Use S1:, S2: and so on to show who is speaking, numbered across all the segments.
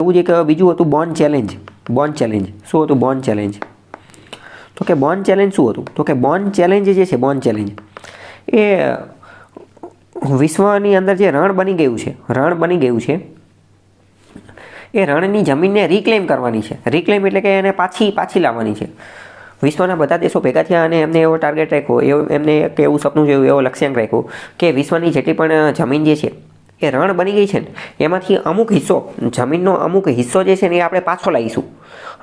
S1: એવું જ એક બીજું હતું બોર્ન ચેલેન્જ. બોર્ન ચેલેન્જ શું હતું? બોર્ન ચેલેન્જ તો કે બોર્ન ચેલેન્જ શું હતું? તો કે બોર્ન ચેલેન્જ જે છે, બોર્ન ચેલેન્જ એ વિશ્વની અંદર જે રણ બની ગયું છે એ રણની જમીનને રિક્લેમ કરવાની છે. રિક્લેમ એટલે કે એને પાછી લાવવાની છે. વિશ્વના બધા દેશો ભેગા થયા અને એમને એવો ટાર્ગેટ રાખ્યો, એમને એક એવું સપનું જોયું, એવો લક્ષ્યાંક રાખ્યો કે વિશ્વની જેટલી પણ જમીન જે છે એ રણ બની ગઈ છે ને એમાંથી અમુક હિસ્સો, જમીનનો અમુક હિસ્સો જે છે ને એ આપણે પાછો લાવીશું.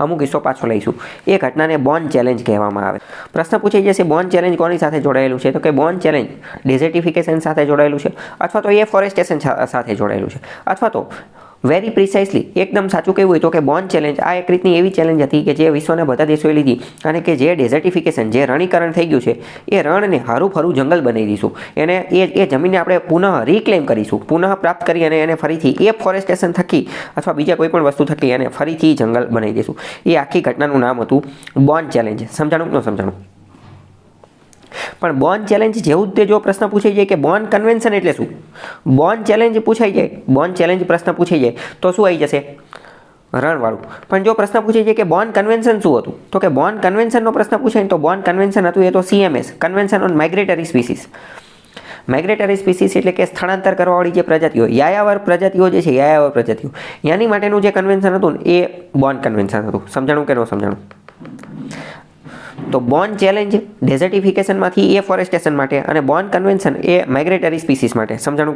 S1: અમુક હિસ્સો પાછો લઈશું. એ ઘટનાને બોર્ન ચેલેન્જ કહેવામાં આવે. પ્રશ્ન પૂછાઈ જશે બોર્ન ચેલેન્જ કોની સાથે જોડાયેલું છે? તો કે બોર્ન ચેલેન્જ ડેઝર્ટિફિકેશન સાથે જોડાયેલું છે, અથવા તો એફોરેસ્ટેશન સાથે જોડાયેલું છે, અથવા તો વેરી પ્રિસાઇસલી એકદમ સાચું કહેવું હોય તો કે બોર્ન ચેલેન્જ આ એક રીતની એવી ચેલેન્જ હતી કે જે વિશ્વના બધા દેશોએ લીધી અને કે જે ડેઝર્ટિફિકેશન, જે રણીકરણ થઈ ગયું છે એ રણને હારું ફરું જંગલ બનાવી દઈશું. એને એ જમીનને આપણે પુનઃ રિક્લેમ કરીશું, પુનઃ પ્રાપ્ત કરી અને એને ફરીથી એફોરેસ્ટેશન થકી અથવા બીજા કોઈ પણ વસ્તુ થકી એને ફરીથી જંગલ બનાવી દઈશું. એ આખી ઘટનાનું નામ હતું બોર્ન ચેલેન્જ. સમજાણું કે ન સમજાણું? પણ બોર્ન ચેલેન્જ જેવું જ તે જો પ્રશ્ન પૂછાઈ જાય કે બોર્ન કન્વેન્શન એટલે શું? બોર્ન ચેલેન્જ પૂછાઈ જાય, બોર્ન ચેલેન્જ પ્રશ્ન પૂછાઈ જાય તો શું આવી જશે? રણવાળું. પણ જો પ્રશ્ન પૂછાઈ જાય કે બોર્ન કન્વેન્શન શું હતું? તો કે બોર્ન કન્વેન્શનનો પ્રશ્ન પૂછાય ને તો બોર્ન કન્વેન્શન હતું એ તો CMS, convention on migratory species. Migratory species એટલે કે સ્થળાંતર કરવાવાળી જે પ્રજાતિઓ, યાયાવર પ્રજાતિઓ જે છે, યાયાવર પ્રજાતિઓ, એની માટેનું જે કન્વેન્શન હતું ને એ બોર્ન કન્વેન્શન હતું. સમજાણું કે ન સમજાણું? તો બોર્ન ચેલેન્જ ડેઝર્ટિફિકેશનમાંથી એફોરેસ્ટેશન માટે અને બોર્ન કન્વેન્શન એ માઇગ્રેટરી સ્પીસીસ માટે. સમજાણું કે